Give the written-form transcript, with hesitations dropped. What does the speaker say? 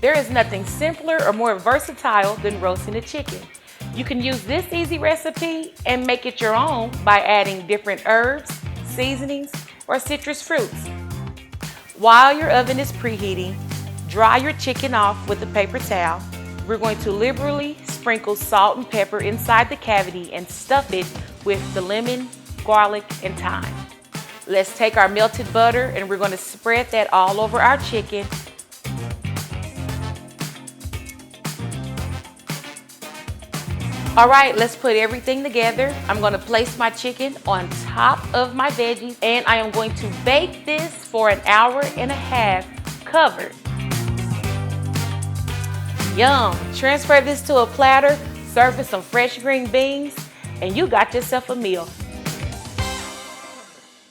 There is nothing simpler or more versatile than roasting a chicken. You can use this easy recipe and make it your own by adding different herbs, seasonings, or citrus fruits. While your oven is preheating, dry your chicken off with a paper towel. We're going to liberally sprinkle salt and pepper inside the cavity and stuff it with the lemon, garlic, and thyme. Let's take our melted butter and we're going to spread that all over our chicken. All right, let's put everything together. I'm gonna place my chicken on top of my veggies and I am going to bake this for an hour and a half covered. Yum! Transfer this to a platter, serve with some fresh green beans, and you got yourself a meal.